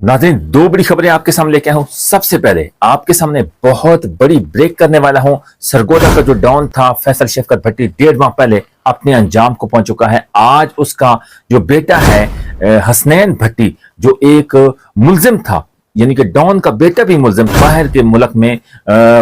नाज़रीन, दो बड़ी खबरें आपके सामने लेके आया हूं। सबसे पहले आपके सामने बहुत बड़ी ब्रेक करने वाला हूं। सरगोदा का जो डॉन था फैसल शफकत भट्टी 1.5 माह पहले अपने अंजाम को पहुंच चुका है। आज उसका जो बेटा है हसनैन भट्टी, जो एक मुलजिम था, यानी कि डॉन का बेटा भी मुलजिम बाहर के मुल्क में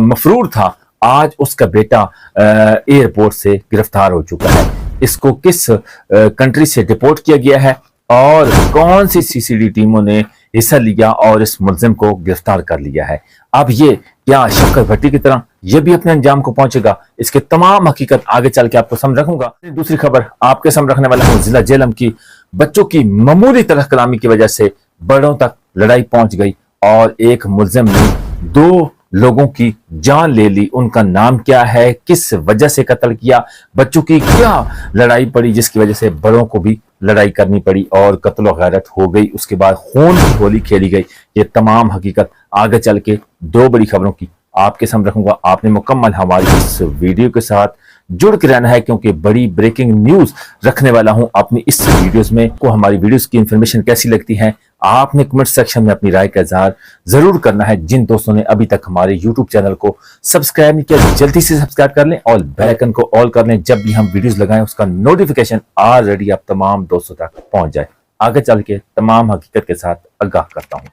मफरूर था, आज उसका बेटा एयरपोर्ट से गिरफ्तार हो चुका है। इसको किस कंट्री से डिपोर्ट किया गया है और कौन सी सीसीडी टीमों ने हिस्सा लिया और इस मुलजिम को गिरफ्तार कर लिया है। अब ये क्या शफकत भट्टी की तरह ये भी अपने अंजाम को पहुंचेगा? इसके तमाम हकीकत आगे चल के आपको समझ रखूंगा। दूसरी खबर आपके सामने रखने वाला हूं जिला जेलम की। बच्चों की मामूली तरह कलामी की वजह से बड़ों तक लड़ाई पहुंच गई और एक मुलजिम ने 2 लोगों की जान ले ली। उनका नाम क्या है, किस वजह से कत्ल किया, बच्चों की क्या लड़ाई पड़ी जिसकी वजह से बड़ों को भी लड़ाई करनी पड़ी और कत्ल गैरत हो गई, उसके बाद खून की होली खेली गई। ये तमाम हकीकत आगे चल के 2 बड़ी खबरों की आपके सामने रखूंगा। आपने मुकम्मल हमारी इस वीडियो के साथ जुड़ के रहना है क्योंकि बड़ी ब्रेकिंग न्यूज रखने वाला हूं अपनी इस वीडियोस में। को हमारी वीडियोस की इंफॉर्मेशन कैसी लगती है आपने कमेंट सेक्शन में अपनी राय का इजहार जरूर करना है। जिन दोस्तों ने अभी तक हमारे यूट्यूब चैनल को सब्सक्राइब नहीं किया जल्दी से सब्सक्राइब कर लें और बेल आइकन को ऑल कर लें। जब भी हम वीडियोस लगाएं उसका नोटिफिकेशन ऑलरेडी आप तमाम दोस्तों तक पहुंच जाए। आगे चल के तमाम हकीकत के साथ आगाह करता हूं।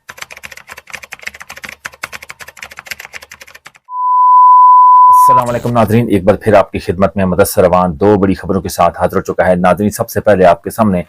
अस्सलाम वालेकुम नाज़रीन, एक बार फिर आपकी खिदमत में मुदस्सर रवान 2 बड़ी खबरों के साथ हाजिर हो चुका है। नाज़रीन, सबसे पहले आपके सामने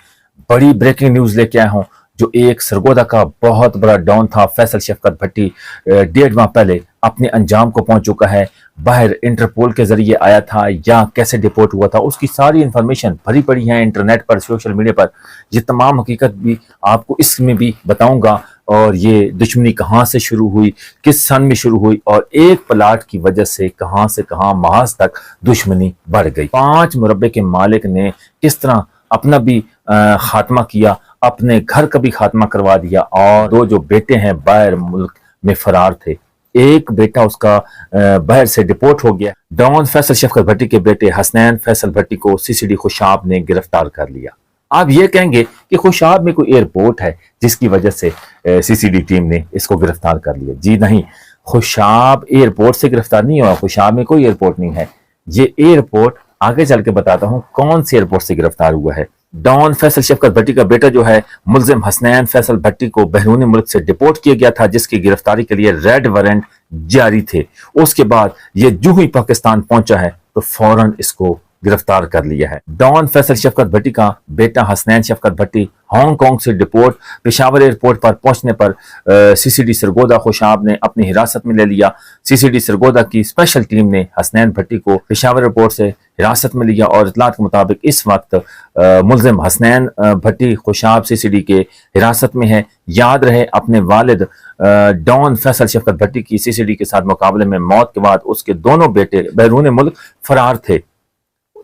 बड़ी ब्रेकिंग न्यूज लेके आया हूं। जो एक सरगोदा का बहुत बड़ा डॉन था फैसल शफकत भट्टी 1.5 माह पहले अपने अंजाम को पहुंच चुका है। बाहर इंटरपोल के जरिए आया था या कैसे डिपोर्ट हुआ था उसकी सारी इंफॉर्मेशन भरी पड़ी है इंटरनेट पर, सोशल मीडिया पर। ये तमाम हकीकत भी आपको इसमें भी बताऊंगा और ये दुश्मनी कहाँ से शुरू हुई, किस सन में शुरू हुई और एक प्लाट की वजह से कहाँ महाज तक दुश्मनी बढ़ गई। 5 मुरब्बे के मालिक ने किस तरह अपना भी खात्मा किया, अपने घर का भी खात्मा करवा दिया और 2 जो बेटे हैं बाहर मुल्क में फरार थे। एक बेटा उसका बाहर से डिपोर्ट हो गया। डॉन फैसल शफकत भट्टी के बेटे हसनैन फैसल भट्टी को सीसीडी खुशाब ने गिरफ्तार कर लिया। आप ये कहेंगे कि खुशाब में कोई एयरपोर्ट है जिसकी वजह से सीसीडी टीम ने इसको गिरफ्तार कर लिया। जी नहीं, खुशाब एयरपोर्ट से गिरफ्तार नहीं हुआ। खुशाब में कोई एयरपोर्ट नहीं है। ये एयरपोर्ट आगे चल के बताता हूं कौन से एयरपोर्ट से गिरफ्तार हुआ है। डॉन फैसल शफकत भट्टी का बेटा जो है मुलजिम हसनैन फैसल भट्टी को बैरून मुल्क से डिपोर्ट किया गया था जिसकी गिरफ्तारी के लिए रेड वारंट जारी थे। उसके बाद ये जो ही पाकिस्तान पहुंचा है तो फौरन इसको गिरफ्तार कर लिया है। डॉन फैसल शफकत भट्टी का बेटा हसनैन शफकत भट्टी हांगकांग से डिपोर्ट पेशावर एयरपोर्ट पर पहुंचने पर सीसीडी सरगोदा खुशाब ने अपनी हिरासत में ले लिया। सीसीडी सरगोदा की स्पेशल टीम ने हसनैन भट्टी को पेशावर एयरपोर्ट से हिरासत में लिया और इतलात के मुताबिक इस वक्त मुलजिम हसनैन भट्टी खुशाब सीसीडी के हिरासत में है। याद रहे अपने वालिद डॉन फैसल शफकत भट्टी की सीसीडी के साथ मुकाबले में मौत के बाद उसके दोनों बेटे बैरून मुल्क फरार थे,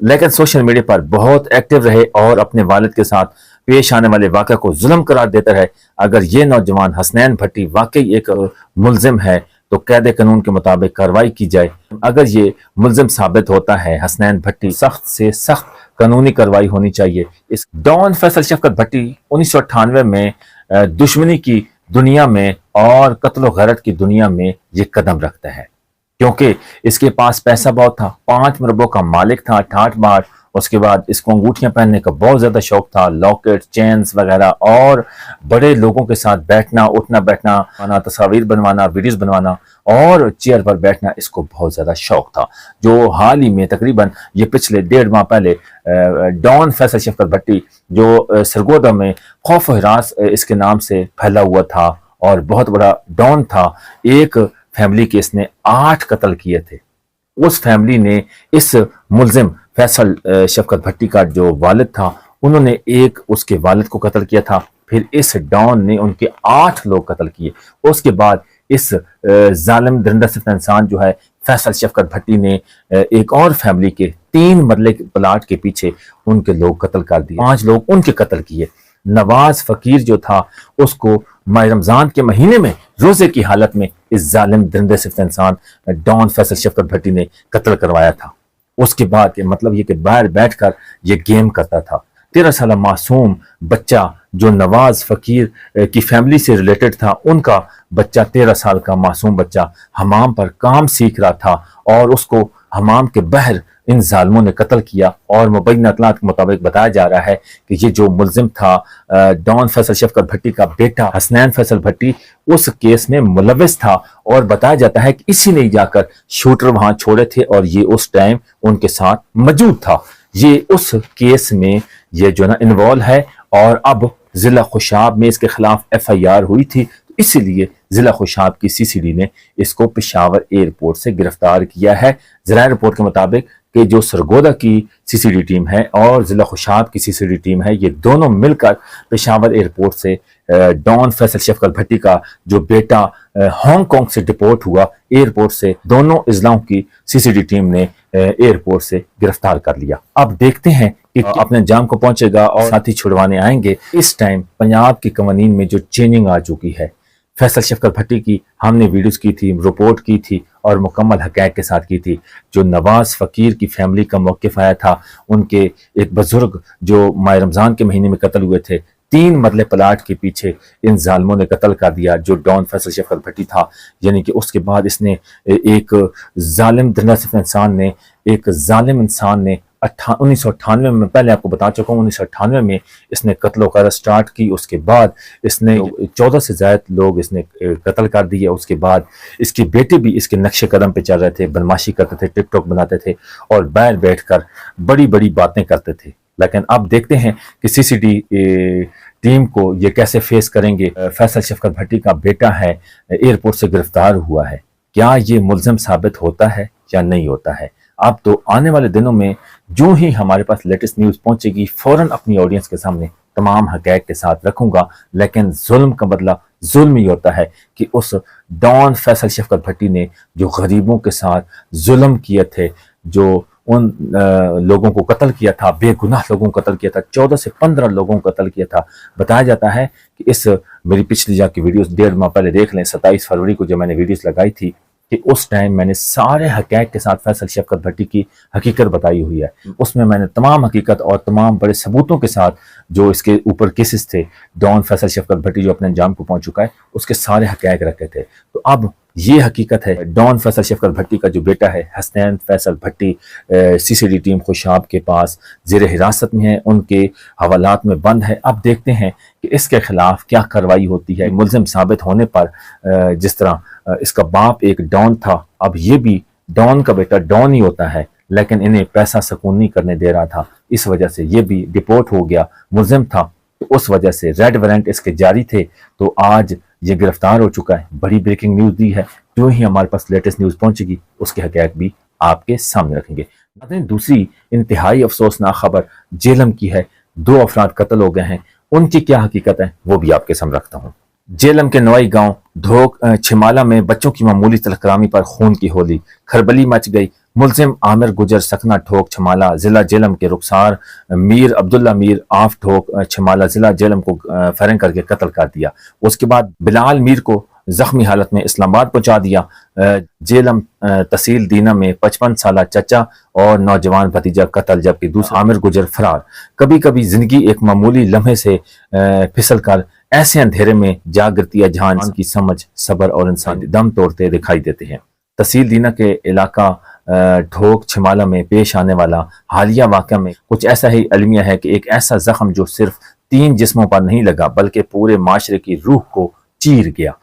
लेकिन सोशल मीडिया पर बहुत एक्टिव रहे और अपने वालिद के साथ पेश आने वाले वाक़े को जुल्म करार देता रहे। अगर ये नौजवान हसनैन भट्टी वाकई एक मुलजिम है तो कायदे कानून के मुताबिक कार्रवाई की जाए। अगर ये मुलजिम साबित होता है हसनैन भट्टी, सख्त से सख्त कानूनी कार्रवाई होनी चाहिए। इस डॉन फैसल शफकत भट्टी 1998 में दुश्मनी की दुनिया में और कत्ल गैरत की दुनिया में ये कदम रखता है क्योंकि इसके पास पैसा बहुत था। 5 मुरब्बों का मालिक था, ठाठ बाट। उसके बाद इसको अंगूठियां पहनने का बहुत ज्यादा शौक था, लॉकेट, चेन्स वगैरह, और बड़े लोगों के साथ बैठना, उठना बैठना, तस्वीर बनवाना, वीडियोस बनवाना और चेयर पर बैठना इसको बहुत ज्यादा शौक था। जो हाल ही में तकरीबन ये पिछले 1.5 माह पहले डॉन फैसल शफकत भट्टी जो सरगोदा में खौफ हिरास इसके नाम से फैला हुआ था और बहुत बड़ा डॉन था। एक फैमिली के इसने 8 कत्ल किए थे। उस फैमिली ने इस मुलजिम फैसल शफकत भट्टी का जो वालिद था उन्होंने एक उसके वालिद को कत्ल किया था, फिर इस डॉन ने उनके 8 लोग कत्ल किए। उसके बाद इस जालिम दरिंदा सिफ्त इंसान जो है फैसल शफकत भट्टी ने एक और फैमिली के 3 मरले के प्लाट के पीछे उनके लोग कत्ल कर दिए। 5 लोग उनके कत्ल किए। नवाज फकीर जो था उसको माह रमजान के महीने में रोजे की हालत में इस जालिम दरिंदे सिफ्त इंसान डॉन फैसल शफकत भट्टी ने कत्ल करवाया था। उसके बाद मतलब ये कि बाहर बैठकर ये गेम करता था। 13 साल मासूम बच्चा जो नवाज फकीर की फैमिली से रिलेटेड था, उनका बच्चा 13 साल का मासूम बच्चा हमाम पर काम सीख रहा था और उसको हमाम के बहर इन जालिमों ने कत्ल किया। और मुबैना इत्तलात के मुताबिक बताया जा रहा है कि ये जो मुलजिम था डॉन फैसल शफकत भट्टी का बेटा हसनैन फैसल भट्टी उस केस में मुलविस था, और बताया जाता है कि इसी ने जाकर शूटर वहां छोड़े थे और ये उस टाइम उनके साथ मौजूद था। ये उस केस में ये जो ना इन्वॉल्व है, और अब जिला खुशाब में इसके खिलाफ FIR हुई थी, तो इसीलिए जिला खुशाब की CCD ने इसको पेशावर एयरपोर्ट से गिरफ्तार किया है। ज़राए रिपोर्ट के मुताबिक कि जो सरगोदा की CCD टीम है और जिला खुशाब की CCD टीम है, ये दोनों मिलकर पेशावर एयरपोर्ट से डॉन फैसल शफकत भट्टी का जो बेटा हांगकांग से डिपोर्ट हुआ, एयरपोर्ट से दोनों इजलाओं की CCD टीम ने एयरपोर्ट से गिरफ्तार कर लिया। अब देखते हैं कि अपने अंजाम को पहुंचेगा और साथी छुड़वाने आएंगे। इस टाइम पंजाब की कवानीन में जो चेंजिंग आ चुकी है, फैसल शफकत भट्टी की हमने वीडियोस की थी, रिपोर्ट की थी और मुकम्मल हक़ाइक़ के साथ की थी। जो नवाज फ़कीर की फैमिली का मौक़िफ़ आया था, उनके एक बुजुर्ग जो माह रमज़ान के महीने में कत्ल हुए थे, 3 मरले प्लाट के पीछे इन जालिमों ने कत्ल कर दिया जो डॉन फैसल शफकत भट्टी था। यानी कि उसके बाद इसने एक जालिम इंसान ने 1998 में, पहले आपको बता चुका हूँ, 1998 में इसने कत्ल वग़ैरह स्टार्ट की। उसके बाद इसने 14 से ज़्यादा लोग इसने कत्ल कर दिए। उसके बाद इसके बेटे भी इसके नक्शे कदम पे चल रहे थे, बदमाशी करते थे, टिकटॉक बनाते थे और बाहर बैठकर बड़ी बड़ी बातें करते थे। लेकिन अब देखते हैं कि CCD टीम को ये कैसे फेस करेंगे। फैसल शफकत भट्टी का बेटा है, एयरपोर्ट से गिरफ्तार हुआ है, क्या ये मुलजिम साबित होता है या नहीं होता है। अब तो आने वाले दिनों में जो ही हमारे पास लेटेस्ट न्यूज़ पहुंचेगी, फौरन अपनी ऑडियंस के सामने तमाम हक़ाइक़ के साथ रखूंगा। लेकिन जुल्म का बदला जुल्म ही होता है कि उस डॉन फैसल शफकत भट्टी ने जो गरीबों के साथ जुल्म किए थे, जो उन लोगों को कत्ल किया था, बेगुनाह लोगों को कत्ल किया था, 14 से 15 लोगों को कत्ल किया था। बताया जाता है कि इस मेरी पिछली जाके वीडियोस 1.5 माह पहले देख लें, 27 फरवरी को जब मैंने वीडियोस लगाई थी, कि उस टाइम मैंने सारे हक़ाइक़ के साथ फैसल शफकत भट्टी की हकीकत बताई हुई है। उसमें मैंने तमाम हकीकत और तमाम बड़े सबूतों के साथ जो इसके ऊपर केसेस थे, डॉन फैसल शफकत भट्टी जो अपने अंजाम को पहुंच चुका है, उसके सारे हक़ाइक़ रखे थे। तो अब ये हकीकत है, डॉन फैसल शफकत भट्टी का जो बेटा है हसनैन फैसल भट्टी CCD टीम खुशाब के पास ज़ेर हिरासत में है, उनके हवालात में बंद है। अब देखते हैं कि इसके खिलाफ क्या कार्रवाई होती है। मुलजिम साबित होने पर जिस तरह इसका बाप एक डॉन था, अब ये भी डॉन का बेटा डॉन ही होता है, लेकिन इन्हें पैसा सकून नहीं करने दे रहा था, इस वजह से ये भी डिपोर्ट हो गया। मुलजिम था तो उस वजह से रेड वारंट इसके जारी थे, तो आज ये गिरफ्तार हो चुका है। बड़ी ब्रेकिंग न्यूज़ दी है, जो ही हमारे पास लेटेस्ट न्यूज़ पहुंचेगी उसके हक़ाइक़ भी आपके सामने रखेंगे। दूसरी इंतहाई अफसोसनाक खबर जेलम की है, 2 अफराद कत्ल हो गए हैं। उनकी क्या हकीकत है वो भी आपके सामने रखता हूँ। जेलम के नवाई गांव ढोक छिमाला में बच्चों की मामूली तलकरामी पर खून की होली, खरबली मच गई। मुलजिम आमिर गुजर सकना ठोक छमाला जिला जेलम के रुखसार मीर अब्दुल्ला मीर आफ ठोक छमाला जिला जेलम को फायरिंग करके कत्ल कर दिया। उसके बाद बिलाल मीर को जख्मी हालत में इस्लामाबाद पहुंचा दिया। जेलम तहसील दीना में 55 साल चचा और नौजवान भतीजा कत्ल, जबकि दूसरा आमिर गुजर फरार। कभी कभी जिंदगी एक मामूली लम्हे से फिसल कर ऐसे अंधेरे में जा गिरती है जहां की समझ, सब्र और इंसान दम तोड़ते दिखाई देते हैं। तहसील दीना के इलाका ढोक छिमाला में पेश आने वाला हालिया वाक़या में कुछ ऐसा ही अलमिया है कि एक ऐसा जख्म जो सिर्फ 3 जिस्मों पर नहीं लगा बल्कि पूरे माशरे की रूह को चीर गया।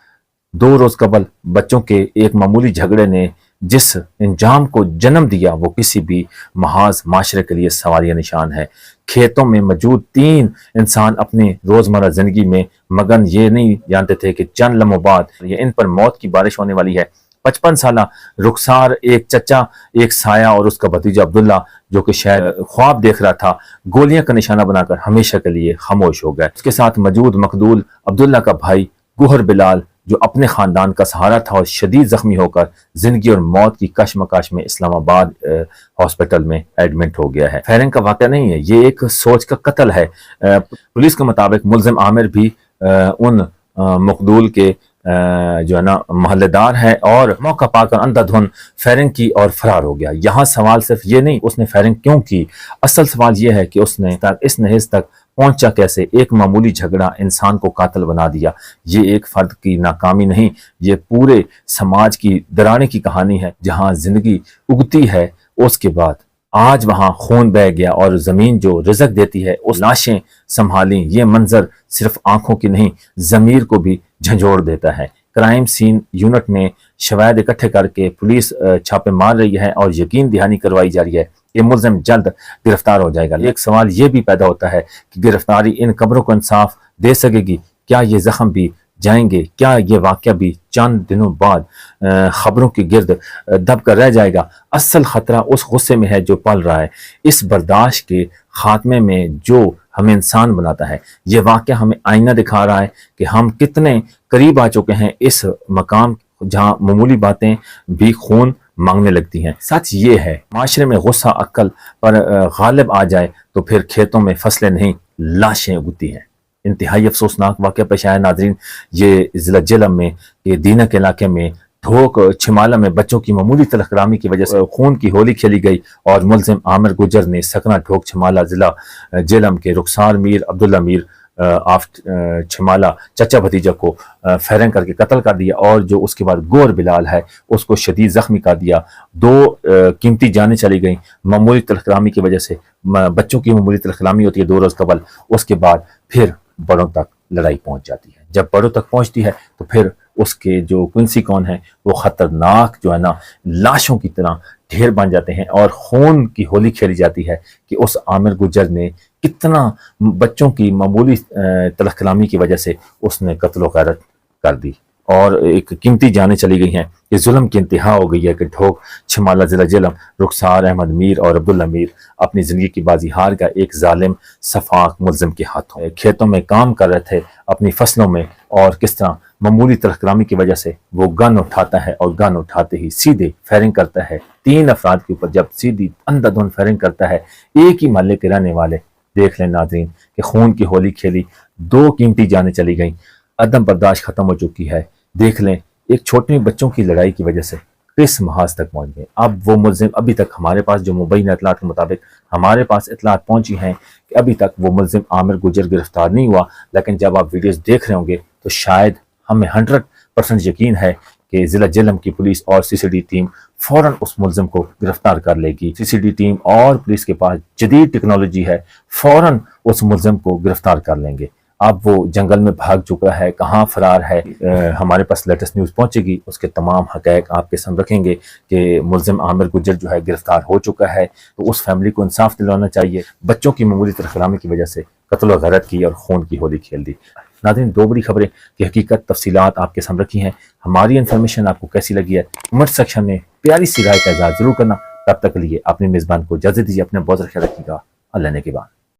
2 रोज कबल बच्चों के एक मामूली झगड़े ने जिस इंजाम को जन्म दिया वो किसी भी महाज माशरे के लिए सवालिया निशान है। खेतों में मौजूद 3 इंसान अपनी रोजमर्रा जिंदगी में मगन ये नहीं जानते थे कि चंद लम्हों बाद ये इन पर मौत की बारिश होने वाली है। 55 साल रुखसार, एक चचा, एक साया और उसका भतीजा अब्दुल्ला जो कि शायद ख्वाब देख रहा था, गोलियां का निशाना बनाकर हमेशा के लिए खामोश हो गया। उसके साथ मौजूद मकदूल अब्दुल्ला का भाई गुहर बिलाल जो अपने खानदान का सहारा था और शदीद जख्मी होकर जिंदगी और मौत की कशमकश में इस्लामाबाद हॉस्पिटल में एडमिट हो गया है। फायरिंग का वाक़या नहीं है, ये एक सोच का कत्ल है। पुलिस के मुताबिक मुलजिम आमिर भी उन मकदूल के جو ہے نا محلے دار ہے اور موقع پا کر اندھا دھند فائرنگ کی اور فرار ہو گیا۔ یہاں سوال صرف یہ نہیں اس نے فائرنگ کیوں کی، اصل سوال یہ ہے کہ اس نے اس نہج تک پہنچا کیسے۔ ایک معمولی جھگڑا انسان کو قاتل بنا دیا۔ یہ ایک فرد کی ناکامی نہیں، یہ پورے سماج کی درانے کی کہانی ہے۔ جہاں زندگی اگتی ہے اس کے بعد آج وہاں خون بہہ گیا اور زمین جو رزق دیتی ہے اس لاشیں سنبھالیں۔ یہ منظر صرف آنکھوں کی نہیں ضمیر کو بھی جھنجھوڑ دیتا ہے۔ کرائم سین یونٹ نے شواہد اکٹھے کر کے پولیس چھاپے مار رہی ہے اور یقین دہانی کروائی جا رہی ہے کہ ملزم جلد گرفتار ہو جائے گا۔ ایک سوال یہ بھی پیدا ہوتا ہے کہ گرفتاری ان قبروں کو انصاف دے سکے گی؟ کیا یہ زخم بھی جائیں گے؟ کیا یہ واقعہ بھی چند دنوں بعد خبروں کی گرد دب کر رہ جائے گا؟ اصل خطرہ اس غصے میں ہے جو پل رہا ہے، اس برداشت کے خاتمے میں جو ہمیں انسان بناتا ہے۔ یہ واقعہ ہمیں آئینہ دکھا رہا ہے کہ ہم کتنے قریب آ چکے ہیں اس مقام جہاں معمولی باتیں بھی خون مانگنے لگتی ہیں۔ سچ یہ ہے معاشرے میں غصہ عقل پر غالب آ جائے تو پھر کھیتوں میں فصلیں نہیں لاشیں اگتی ہیں۔ انتہائی افسوسناک واقعہ پیش آیا ناظرین، یہ ضلع جہلم میں یہ دینا کے علاقے میں ڈھوک چھمالہ میں بچوں کی معمولی تلخ کرامی کی وجہ سے خون کی ہولی کھیلی گئی اور ملزم عامر گجر نے سکنہ ڈھوک چھمالہ ضلع جہلم کے رخسار میر عبداللہ میر آف چھمالہ چچا بھتیجا کو فائرنگ کر کے قتل کر دیا اور جو اس کے بعد گور بلال ہے اس کو شدید زخمی کر دیا۔ دو قیمتی جانیں چلی گئیں معمولی تلخ کرامی کی وجہ سے۔ بچوں کی معمولی تلخ کرامی ہوتی ہے 2 روز قبل، اس کے بعد پھر بڑوں تک لڑائی پہنچ جاتی ہے۔ جب بڑوں تک پہنچتی ہے تو پھر اس کے جو کنسی کون ہیں وہ خطرناک جو ہے نا لاشوں کی طرح ڈھیر بن جاتے ہیں اور خون کی ہولی کھیلی جاتی ہے کہ اس عامر گجر نے کتنا بچوں کی معمولی تلخ کلامی کی وجہ سے اس نے قتل و غارت کر دی اور ایک قیمتی جانیں چلی گئی ہیں۔ یہ ظلم کی انتہا ہو گئی ہے کہ ڈھوک چھمالہ ضلع جہلم رخسار احمد میر اور عبداللہ میر اپنی زندگی کی بازی ہار گیا ایک ظالم شفاق ملزم کے ہاتھوں۔ کھیتوں میں کام کر رہے تھے اپنی فصلوں میں اور کس طرح معمولی تلخ کلامی کی وجہ سے وہ گن اٹھاتا ہے اور گن اٹھاتے ہی سیدھے فائرنگ کرتا ہے 3 افراد کے اوپر۔ جب سیدھی اندھا دھند فائرنگ کرتا ہے ایک ہی محلے کے رہنے والے، دیکھ لیں ناظرین کہ خون کی ہولی کھیلی، 2 قیمتی جانیں چلی گئیں، عدم برداشت ختم ہو چکی ہے۔ دیکھ لیں ایک چھوٹے بچوں کی لڑائی کی وجہ سے کس محاذ تک پہنچ گئے۔ اب وہ ملزم ابھی تک ہمارے پاس جو مبینہ اطلاعات کے مطابق ہمارے پاس اطلاعات پہنچی ہیں کہ ابھی تک وہ ملزم عامر گجر گرفتار نہیں ہوا، لیکن جب آپ ویڈیوز دیکھ رہے ہوں گے تو شاید ہمیں 100% یقین ہے کہ ضلع جہلم کی پولیس اور سی سی ڈی ٹیم فوراً اس ملزم کو گرفتار کر لے گی۔ سی سی ڈی ٹیم اور پولیس کے پاس جدید ٹیکنالوجی ہے، فوراً اس ملزم کو گرفتار کر لیں گے۔ اب وہ جنگل میں بھاگ چکا ہے، کہاں فرار ہے، ہمارے پاس لیٹسٹ نیوز پہنچے گی، اس کے تمام حقائق آپ کے سامنے رکھیں گے کہ ملزم عامر گجر جو ہے گرفتار ہو چکا ہے، تو اس فیملی کو انصاف دلانا چاہیے۔ بچوں کی معمولی تلخ کلامی کی وجہ سے قتل و غارت کی اور خون کی ہولی کھیل دی۔ ناظرین 2 بڑی خبریں کی حقیقت تفصیلات آپ کے سامنے رکھی ہیں۔ ہماری انفارمیشن آپ کو کیسی لگی ہے کمنٹ سیکشن میں پیاری سی رائے کا اظہار ضرور کرنا۔ تب تک کے لیے اپنے میزبان کو اجازت دیجیے، اپنے بہت خیال رکھیے گا۔ اللہ نے کے بعد